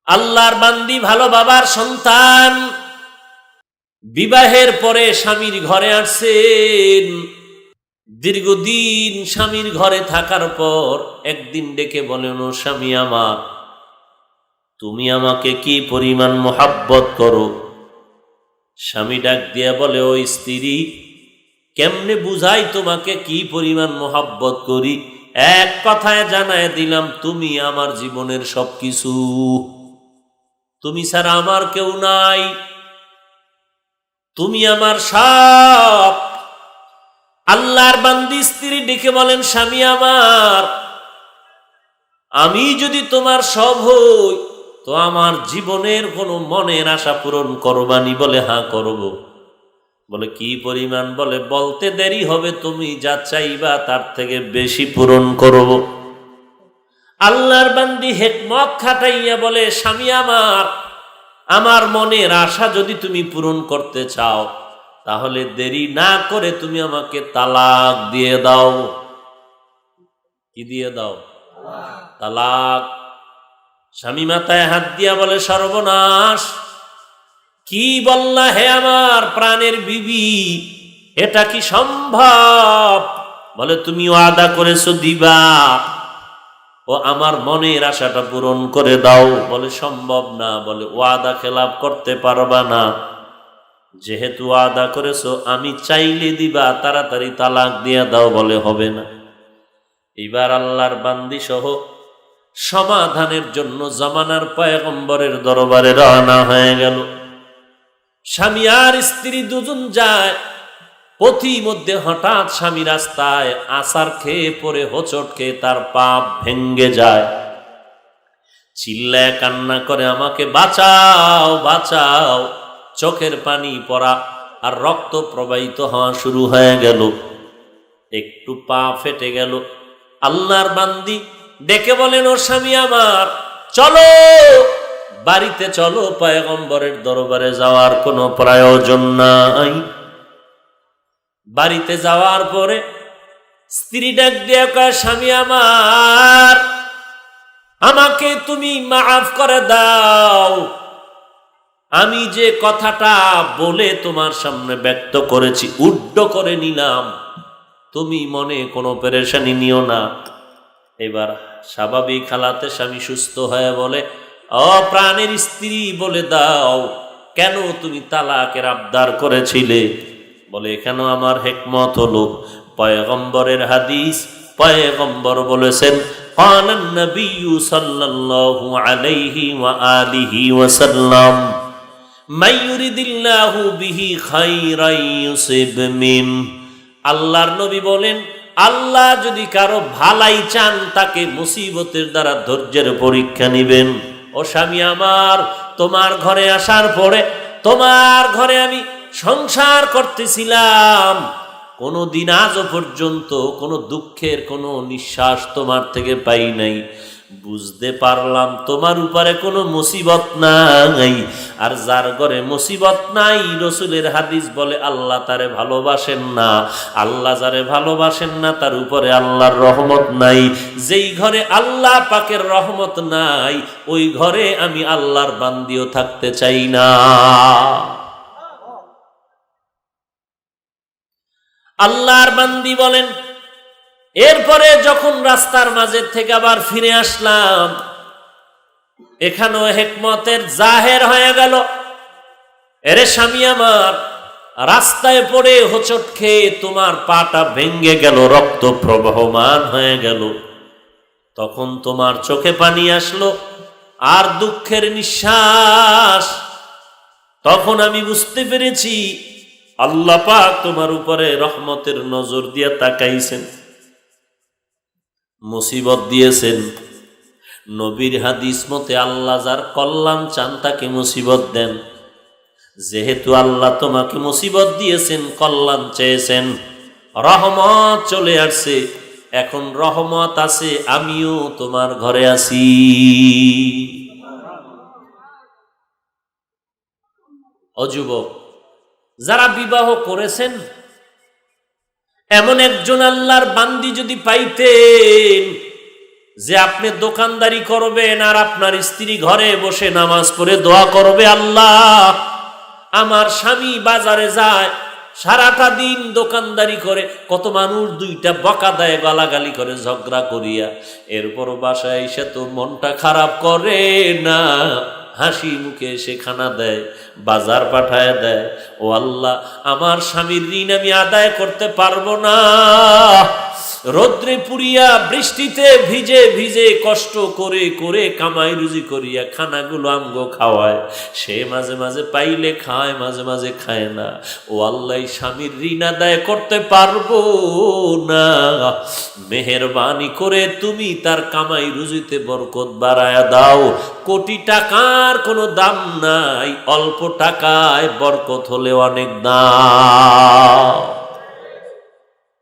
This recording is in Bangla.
আল্লাহর বান্দি, ভালো বাবার সন্তান, বিবাহের পরে স্বামীর ঘরে আসছেন। দীর্ঘদিন স্বামীর ঘরে থাকার পর একদিন ডেকে বলেন, ও স্বামী আমার, তুমি আমাকে কি পরিমাণ মোহাব্বত করো? স্বামী ডাক দিয়া বলে, ও স্ত্রী, কেমনে বুঝাই তোমাকে কি পরিমাণ মোহাব্বত করি? এক কথায় জানায় দিলাম, তুমি আমার জীবনের সবকিছু, তুমি ছাড়া আমার কেউ নাই, তুমি আমার সব। আল্লাহর বান্দি স্ত্রী ডেকে বলেন, স্বামী আমার, আমি যদি তোমার সব হই তো আমার জীবনের কোনো মনের আশা পূরণ করবানি? বলে, হ্যাঁ করব। বলে, কি পরিমাণ? বলে, বলতে দেরি হবে, তুমি যা চাইবা তার থেকে বেশি পূরণ করব। আল্লাহর বান্দি হিকমত খাটাইয়া বলে, স্বামী আমার, আমার মনের আশা যদি তুমি পূরণ করতে চাও তাহলে দেরি না করে তুমি আমাকে তালাক দিয়ে দাও। কি দিয়ে দাও? তালাক। স্বামী মাথায় হাত দিয়া বলে, সর্বনাশ, কি বললা হে আমার প্রাণের বিবি, এটা কি সম্ভব? বলে, তুমি ওয়াদা করেছো দিবা, ও আমার মনের আশাটা পূরণ করে দাও। বলে, সম্ভব না। বলে, ওয়াদা খেলাপ করতে পারবা না, যেহেতু ওয়াদা করেছো আমি চাইলে দিবা, তাড়াতাড়ি তালাক দিয়া দাও। বলে, হবে না। এবার আল্লাহর বান্দি সহ সমাধানের জন্য জামানার পয়গম্বরের দরবারে রওনা হয়ে গেল। স্বামী আর স্ত্রী দুজন যায়। পথি মধ্যে হঠাৎ স্বামী রাস্তায় আছাড় খেয়ে পড়ে হোঁচট খেয়ে তার পা ভেঙ্গে যায়। চিল্লায় কান্না করে, আমাকে বাঁচাও, বাঁচাও। চোখের পানি পড়া আর রক্ত প্রবাহিত হওয়া শুরু হয়ে গেল। একটু পা ফেটে গেল। আল্লাহর বান্দি ডেকে বলেন, ও স্বামী আমার, চলো বাড়িতে চলো, পয়গম্বরের দরবারে যাওয়ার কোনো প্রয়োজন নাই। বাড়িতে যাওয়ার পরে স্ত্রী ডাক দিয়ে কয়, স্বামী আমার, আমাকে তুমি মাফ করে দাও। আমি যে কথাটা বলে তোমার সামনে ব্যক্ত করেছি, উড্ড করে নিলাম, তুমি মনে কোনো পেরেশানি নিও না। এবার স্বাভাবিক হালাতে স্বামী সুস্থ হয়ে বলে, ও প্রাণের স্ত্রী, বলে দাও, কেন তুমি তালাকের আবদার করেছিলে? বলে, এখানে আমার হিকমত হলো, পয়গম্বরের হাদিস, পয়গম্বর বলেছেন, ক্বালান নবিয়্যু সাল্লাল্লাহু আলাইহি ওয়া আলিহি ওয়াসাল্লাম, মান ইউরিদিল্লাহু বিহি খায়রান ইউসিব মিন। আল্লাহর নবী বলেন, আল্লাহ যদি কারো ভালাই চান তাকে মুসিবতের দ্বারা ধৈর্যের পরীক্ষা নিবেন। ও স্বামী আমার, তোমার ঘরে আসার পরে তোমার ঘরে আমি সংসার করতেছিলাম, কোনোদিন আজও পর্যন্ত কোনো দুঃখের কোনো নিঃশ্বাস তোমার থেকে পাই নাই। বুঝতে পারলাম তোমার উপরে কোনো মুসিবত নাই। আর যার ঘরে মুসিবত নাই, রসুলের হাদিস বলে, আল্লাহ তারে ভালোবাসেন না। আল্লাহ যারে ভালোবাসেন না তার উপরে আল্লাহর রহমত নাই। যেই ঘরে আল্লাহ পাকের রহমত নাই, ওই ঘরে আমি আল্লাহর বান্দিও থাকতে চাই না। আল্লাহর বান্দি বলেন, এরপরে যখন রাস্তার মাঝে থেকে আবার ফিরে আসলাম, এখানেও হিকমতের জাহের হয়ে গেল। এরে স্বামী আমার, রাস্তায় পড়ে হোঁচট খেয়ে তোমার পাটা ভেঙ্গে গেল, রক্ত প্রবহমান হয়ে গেল। তখন তোমার চোখে পানি আসলো আর দুঃখের নিঃশ্বাস। তখন আমি বুঝতে পেরেছি আল্লাহ পাক তোমার উপরে রহমতের নজর দিয়ে তাকাইছেন, মুসিবত দিয়েছেন। নবীর হাদিস মতে আল্লাহ যার কল্যাণ চান তাকে মুসিবত দেন। যেহেতু আল্লাহ তোমাকে মুসিবত দিয়েছেন, কল্যাণ চেয়েছেন, রহমত চলে আসছে, এখন রহমত আছে, আমিও তোমার ঘরে আছি। ও যুবক, যারা বিবাহ করেছেন, এমন একজন আল্লাহর বান্দি যদি পাইতেন যে আপনি দোকানদারি করবেন আর আপনার স্ত্রী ঘরে বসে নামাজ পড়ে দোয়া করবে, আল্লাহ আমার স্বামী বাজারে যায়, সারাটা দিন দোকানদারি করে, কত মানুষ দুইটা বকা দেয়, গালাগালি করে, ঝগড়া করিয়া, এরপর বাসায় এসে তো মনটা খারাপ করে না, হাসি মুখে এসে খানা দেয়, বাজার পাঠায় দেয়। ও আল্লাহ, আমার স্বামীর ঋণ আমি আদায় করতে পারবো না, রৌদ্রে পুড়িয়া বৃষ্টিতে ভিজে ভিজে কষ্ট করে করে কামাই রুজি করিয়া খানাগুলো আমগো খাওয়ায়, সে মাঝে মাঝে পাইলে খায়, মাঝে মাঝে খায় না। ও আল্লাহ, স্বামীর ঋণ আদায় করতে পারবো না, মেহেরবানি করে তুমি তার কামাই রুজিতে বরকত বাড়ায়া দাও। কোটি টাকার কোনো দাম নাই, অল্প টাকায় বরকত হলে অনেক দাম।